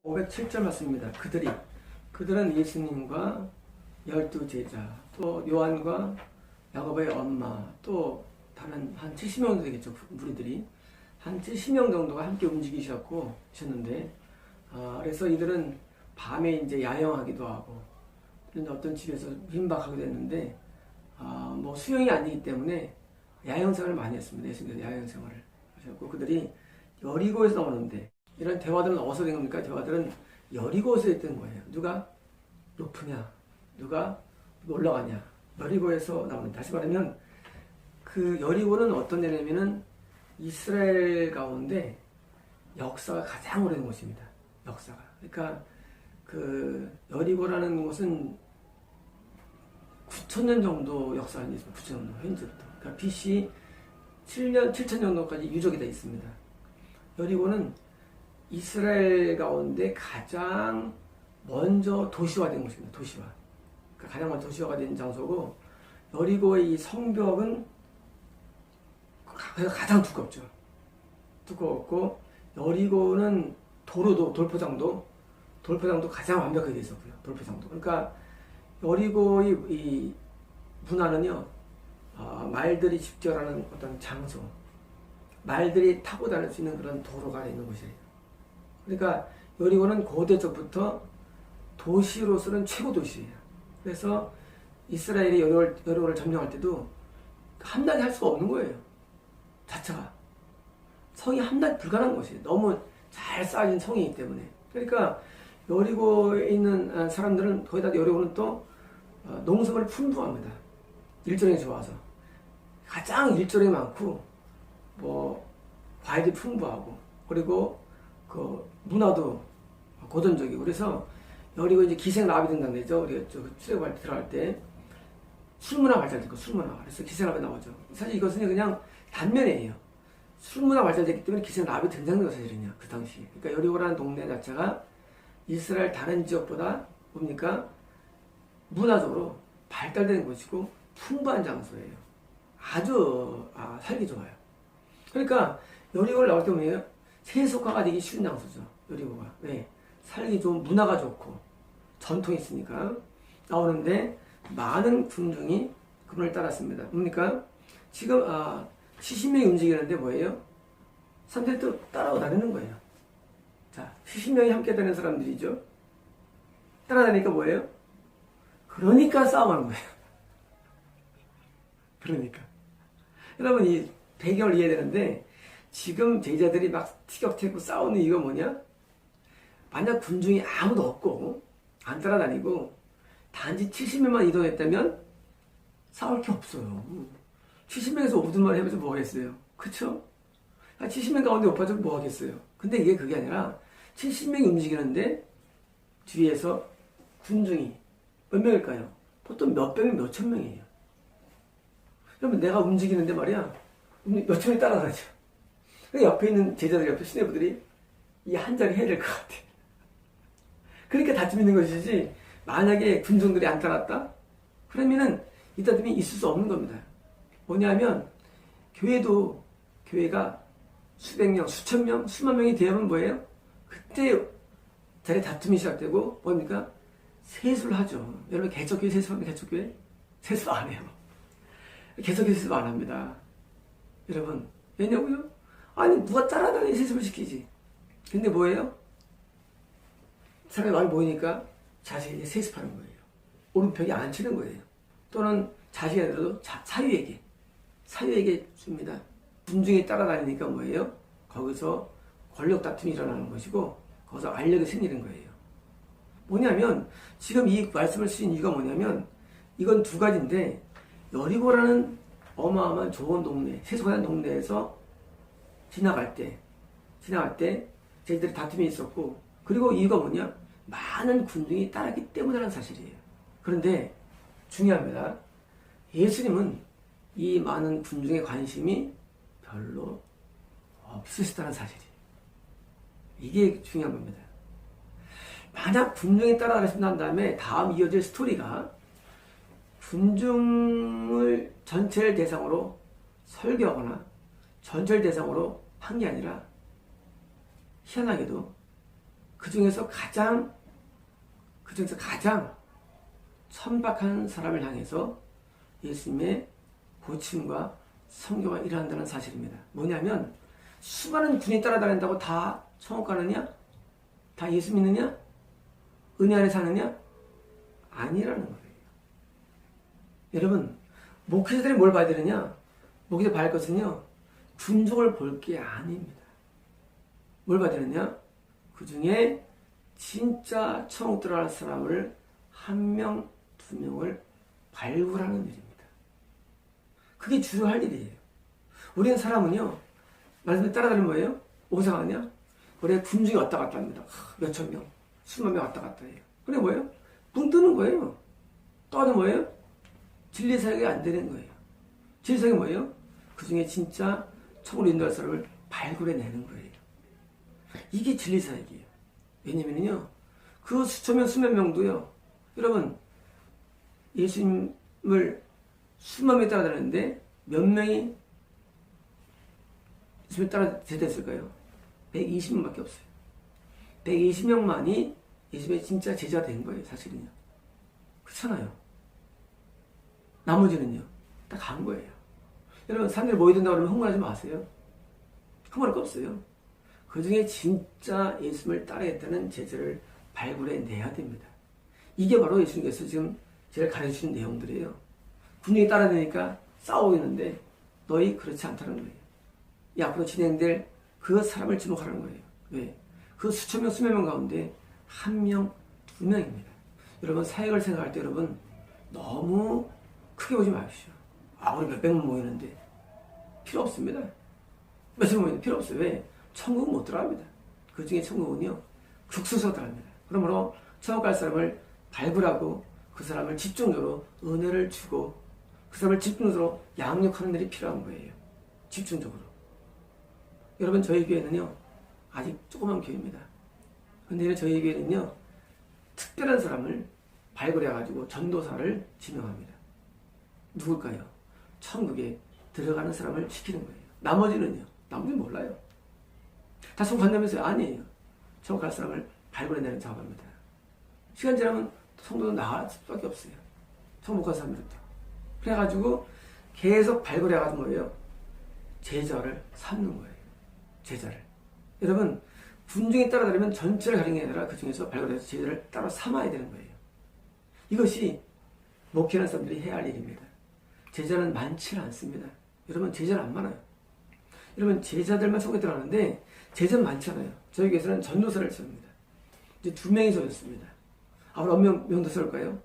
507절 말씀입니다. 그들은 예수님과 12제자, 또 요한과 야고보의 엄마, 또 다른 한 70명 정도 되겠죠. 무리들이 한 70명 정도가 함께 움직이셨는데, 그래서 이들은 밤에 이제 야영하기도 하고, 어떤 집에서 빈박하기도 했는데, 뭐 수용이 아니기 때문에 야영 생활을 많이 했습니다. 예수님께서 야영 생활을 하셨고, 그들이 여리고에서 나오는데, 이런 대화들은 어디서 된 겁니까? 대화들은 여리고에서 했던 거예요. 누가 높으냐? 누가 올라가냐? 여리고에서 나오는데, 다시 말하면 그 여리고는 어떤 데냐면은 이스라엘 가운데 역사가 가장 오래된 곳입니다. 역사가. 그러니까 그 여리고라는 곳은 9,000년 정도 역사가 있습니다. 9,000년 현재부터. 그러니까 BC 7년, 7,000년 정도까지 유적이 되어 있습니다. 여리고는 이스라엘 가운데 가장 먼저 도시화된 곳입니다. 도시화. 그러니까 가장 먼저 도시화가 된 장소고, 여리고의 이 성벽은 가장 두껍죠. 두껍고, 여리고는 도로도, 돌포장도 가장 완벽하게 되어 있었고요. 돌포장도. 그러니까 여리고의 이 문화는요, 말들이 집결하는 어떤 장소, 말들이 타고 다닐 수 있는 그런 도로가 있는 곳이에요. 그러니까 여리고는 고대적부터 도시로서는 최고 도시예요. 그래서 이스라엘이 여리고를 점령할 때도 함락이 할 수가 없는 거예요. 자체가. 성이 함락이 불가능한 곳이에요. 너무 잘 쌓여진 성이기 때문에. 그러니까 여리고에 있는 사람들은, 거기다 여리고는 또 농수산물이 풍부합니다. 일조량이 좋아서. 가장 일조량이 많고, 과일이 풍부하고, 그리고 그 문화도 고전적이고, 그래서 여리고 이제 기생랍이 된다는 데죠. 우리가 출애굽할 때 들어갈 때 술문화 발달됐고, 술문화. 그래서 기생랍이 나오죠. 사실 이것은 그냥 단면이에요. 술문화 발달됐기 때문에 기생랍이 등장된 것이 사실이냐, 그 당시. 그러니까 여리고라는 동네 자체가 이스라엘 다른 지역보다 뭡니까? 문화적으로 발달된 곳이고 풍부한 장소예요. 아주 살기 좋아요. 그러니까 여리고를 나올 때 뭐예요? 세속화가 되기 쉬운 장소죠. 여리고가. 왜? 살기 좋은, 문화가 좋고 전통이 있으니까 나오는데, 많은 군중이 그분을 따랐습니다. 뭡니까? 지금 70명이 움직이는데 뭐예요? 사람들이 또 따라오 다니는 거예요. 자, 70명이 함께 다니는 사람들이죠. 따라다니까 뭐예요? 그러니까 싸움하는 거예요. 그러니까. 여러분, 이 배경을 이해되는데, 지금 제자들이 막 티격태격 싸우는 이유가 뭐냐? 만약 군중이 아무도 없고 안 따라다니고 단지 70명만 이동했다면 싸울 게 없어요. 70명에서 5분만 해보자 뭐 하겠어요? 그쵸? 70명 가운데 못 빠지면 뭐 하겠어요? 근데 이게 그게 아니라 70명이 움직이는데 뒤에서 군중이 몇 명일까요? 보통 몇 백명, 몇천 명이에요. 그러면 내가 움직이는데 말이야, 몇천 명이 따라가죠. 옆에 있는 제자들, 옆에 수뇌부들이 이 한 자리 해야 될 것 같아. 그러니까 다툼이 있는 것이지, 만약에 군중들이 안 따랐다? 그러면은 이 다툼이 있을 수 없는 겁니다. 뭐냐면, 교회가 수백 명, 수천 명, 수만 명이 되면 뭐예요? 그때 자리 다툼이 시작되고, 뭡니까? 세수를 하죠. 여러분, 개척교회 세수합니까? 개척교회? 세수 안 해요. 개척교회 세수 안 합니다. 여러분, 왜냐고요? 아니, 누가 따라다니 세습을 시키지. 근데 뭐예요? 사람이 많이 모이니까 자식에게 세습하는 거예요. 오른편이 안 치는 거예요. 또는 자식이 아니라도 사유에게 줍니다. 군중이 따라다니니까 뭐예요? 거기서 권력 다툼이 일어나는 것이고, 거기서 알력이 생기는 거예요. 뭐냐면, 지금 이 말씀을 쓰신 이유가 뭐냐면, 이건 두 가지인데, 여리고라는 어마어마한 좋은 동네, 세속한 동네에서 지나갈 때 저희들이 다툼이 있었고, 그리고 이유가 뭐냐? 많은 군중이 따랐기 때문이라는 사실이에요. 그런데 중요합니다. 예수님은 이 많은 군중의 관심이 별로 없으시다는 사실이에요. 이게 중요한 겁니다. 만약 군중이 따라가신다는 다음에 다음 이어질 스토리가 군중을 전체를 대상으로 설교하거나 전체를 대상으로 한 게 아니라, 희한하게도 그 중에서 가장 천박한 사람을 향해서 예수님의 고침과 성교가 일어난다는 사실입니다. 뭐냐면 수많은 군이 따라다닌다고 다 천국 가느냐? 다 예수 믿느냐? 은혜 안에 사느냐? 아니라는 거예요. 여러분, 목회자들이 뭘 봐야 되느냐? 목회자 봐야 할 것은요, 군족을 볼 게 아닙니다. 뭘 봐야 되느냐? 그 중에 진짜 천국 들어갈 사람을 한 명, 두 명을 발굴하는 일입니다. 그게 주로 할 일이에요. 우리는 사람은요, 말씀에 따라다니는 뭐예요? 오상하냐? 그래, 군중이 왔다 갔다 합니다. 몇천 명, 수만 명 왔다 갔다 해요. 그래, 뭐예요? 붕 뜨는 거예요. 또 하나 뭐예요? 진리사역이 안 되는 거예요. 진리사역이 뭐예요? 그 중에 진짜 천국으로 인도할 사람을 발굴해내는 거예요. 이게 진리사역이에요. 왜냐면요, 그 수천 명, 수만 명도요, 여러분, 예수님을 수만 명이 따라다녔는데 몇 명이 예수님을 따라 제자됐을까요? 120명밖에 없어요. 120명만이 예수님의 진짜 제자가 된 거예요, 사실은요. 그렇잖아요. 나머지는요, 다 간 거예요. 여러분, 사람들이 모여든다고 그러면 흥분하지 마세요. 흥분할 거 없어요. 그 중에 진짜 예수님을 따르겠다는 제자를 발굴해내야 됩니다. 이게 바로 예수님께서 지금 제가 가르치는 내용들이에요. 군중이 따라다니니까 싸우고 있는데 너희 그렇지 않다는 거예요. 이 앞으로 진행될 그 사람을 지목하라는 거예요. 왜? 그 수천 명, 수백 명 가운데 한 명, 두 명입니다. 여러분, 사역을 생각할 때 여러분 너무 크게 보지 마십시오. 우리 몇백만 모이는데 필요 없습니다. 몇천 모이는데 필요 없어요. 왜? 천국은 못 들어갑니다. 그 중에 천국은요, 극소수가 들어갑니다. 그러므로 천국 갈 사람을 발굴하고 그 사람을 집중적으로 은혜를 주고 그 사람을 집중적으로 양육하는 일이 필요한 거예요. 집중적으로. 여러분, 저희 교회는요, 아직 조그만 교회입니다. 근데 저희 교회는요, 특별한 사람을 발굴해가지고 전도사를 지명합니다. 누굴까요? 천국에 들어가는 사람을 시키는 거예요. 나머지는 몰라요. 다 천국 간다면서요? 아니에요. 천국 갈 사람을 발굴해내는 작업입니다. 시간 지나면 성도도 나갈 수밖에 없어요. 천국 못 간 사람들도. 그래가지고 계속 발굴해가지고 뭐예요? 제자를 삼는 거예요. 제자를. 여러분, 군중에 따라다니면 전체를 가리는 게 아니라 그 중에서 발굴해서 제자를 따로 삼아야 되는 거예요. 이것이 목회하는 사람들이 해야 할 일입니다. 제자는 많지 않습니다. 여러분, 제자는 안 많아요. 여러분, 제자들만 속에 들어가는데 제자는 많지 않아요. 저희 교회에서는 전도사를 세웁니다. 이제 2명이 세웠습니다. 앞으로 몇 명 더 세울까요?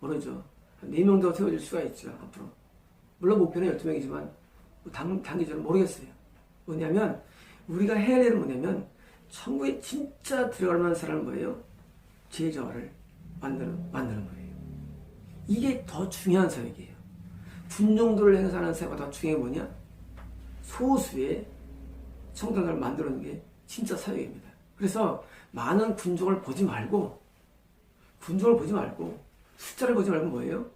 모르죠. 4명 더 세워질 수가 있죠, 앞으로. 물론 목표는 12명이지만 단기적으로 모르겠어요. 뭐냐면 우리가 해야 할 일은 뭐냐면 천국에 진짜 들어갈 만한 사람은 뭐예요? 제자를 만드는 거예요. 이게 더 중요한 사역이에요. 군중들을 행사하는 사역보다 더 중요한 게 뭐냐? 소수의 성도들을 만드는 게 진짜 사역입니다. 그래서 많은 군중을 보지 말고 숫자를 보지 말고 뭐예요?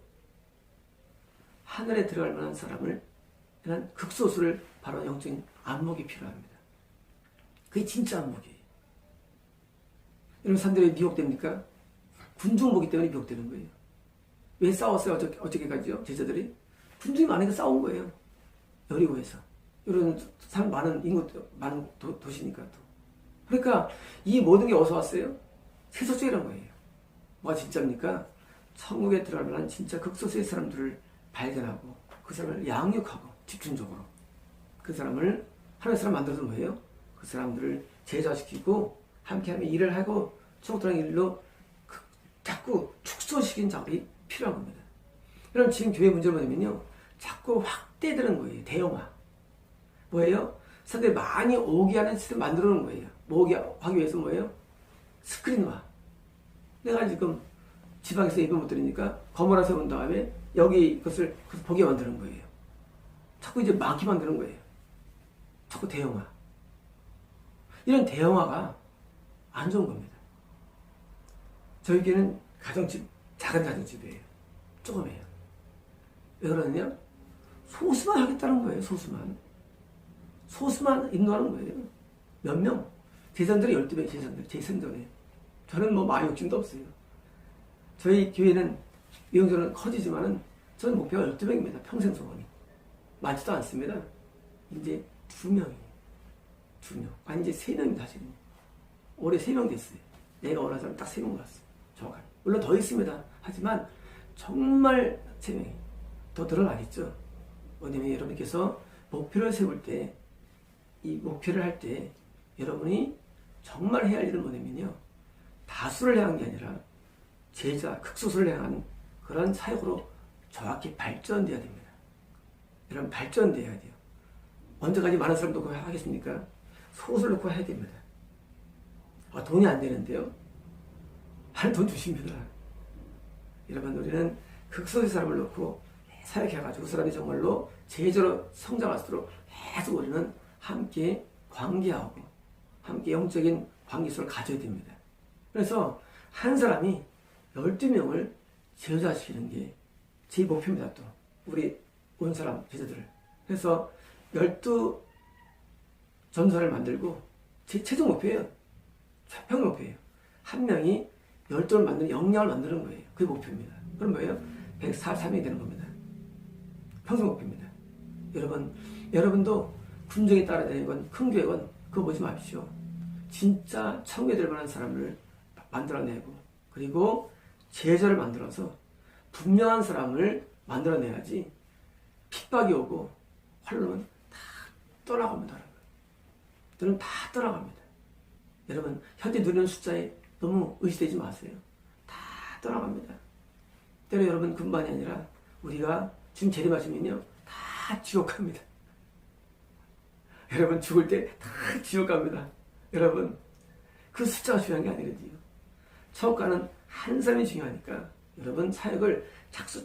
하늘에 들어갈 만한 사람을, 그냥 극소수를 바로 영적인 안목이 필요합니다. 그게 진짜 안목이에요. 여러분, 사람들이 미혹됩니까? 군중 보기 때문에 미혹되는 거예요. 왜 싸웠어요? 어저께까지요? 제자들이? 군중이 많으니까 싸운 거예요. 여리고에서. 이런 사람 많은 인구 많은 도시니까 또. 그러니까 이 모든 게 어디서 왔어요? 세속적이라는 거예요. 뭐가 진짜입니까? 천국에 들어갈 만한 진짜 극소수의 사람들을 발견하고 그 사람을 양육하고 집중적으로 그 사람을 하나의 사람 만들어서 뭐예요? 그 사람들을 제자시키고 함께하며 일을 하고 천국 들어가는 일로 자꾸 축소시킨 작업이 필요한 겁니다. 그럼 지금 교회 문제는 뭐냐면요, 자꾸 확대되는 거예요. 대형화. 뭐예요? 사람들이 많이 오게 하는 시스템 만들어 놓은 거예요. 오게 하기 위해서 뭐예요? 스크린화. 내가 지금 지방에서 예배 못 드리니까 건물 하나 세운 다음에 여기 그것을 보게 만드는 거예요. 자꾸 이제 많게 만드는 거예요. 자꾸 대형화. 이런 대형화가 안 좋은 겁니다. 저희 교회는 가정집, 작은 가정집이에요. 조금이에요. 왜 그러느냐? 소수만 하겠다는 거예요. 소수만 인도하는 거예요. 몇 명? 제자들이 12명, 제자들, 제 생전에 저는 뭐 마음 욕심도 없어요. 저희 교회는 위용전은 커지지만은 저는 목표가 12명입니다. 평생 소원이. 많지도 않습니다. 이제 2명이에요. 2명. 아니, 이제 3명입니다, 사실은. 올해 3명 됐어요. 내가 원하는 사람 딱 3명 왔어요. 정확하게. 물론 더 있습니다. 하지만 정말 3명이 더 늘어나겠죠. 왜냐면 여러분께서 목표를 세울 때, 이 목표를 할 때 여러분이 정말 해야 할 일은 뭐냐면요. 다수를 향한 게 아니라 제자, 극소수를 향한 그런 사역으로 정확히 발전돼야 됩니다. 여러분 발전돼야 돼요. 언제까지 많은 사람 놓고 하겠습니까? 소수를 놓고 해야 됩니다. 돈이 안 되는데요. 하는 돈 주십니다. 여러분 우리는 극소수의 사람을 놓고 사역해가지고 그 사람이 정말로 제자로 성장할 수 있도록 계속 우리는 함께 관계하고 함께 영적인 관계성을 가져야 됩니다. 그래서 한 사람이 12명을 제자시키는 게 제 목표입니다. 또 우리 온 사람 제자들을. 그래서 12 전사를 만들고 제 최종 목표예요. 최평 목표예요. 한 명이 12를 만드는 역량을 만드는 거예요. 그게 목표입니다. 그럼 뭐예요? 143명이 되는 겁니다. 평생 목표입니다. 여러분도 군정에 따라다니건 큰 교회건 그거 보지 마십시오. 진짜 천국에 될 만한 사람을 만들어내고 그리고 제자를 만들어서 분명한 사람을 만들어내야지 핍박이 오고 활로는 다 떠나갑니다. 여러분 다 떠나갑니다. 여러분 현재 누리는 숫자에 너무 의지되지 마세요. 다 떠나갑니다. 때로 여러분 군만이 아니라 우리가 지금 재림하시면요 다 지옥 갑니다. 여러분 죽을 때 다 지옥 갑니다. 여러분 그 숫자가 중요한 게 아니거든요. 천국 가는 한 사람이 중요하니까 여러분 사역을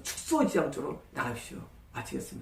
축소하지 않도록 나가십시오. 마치겠습니다.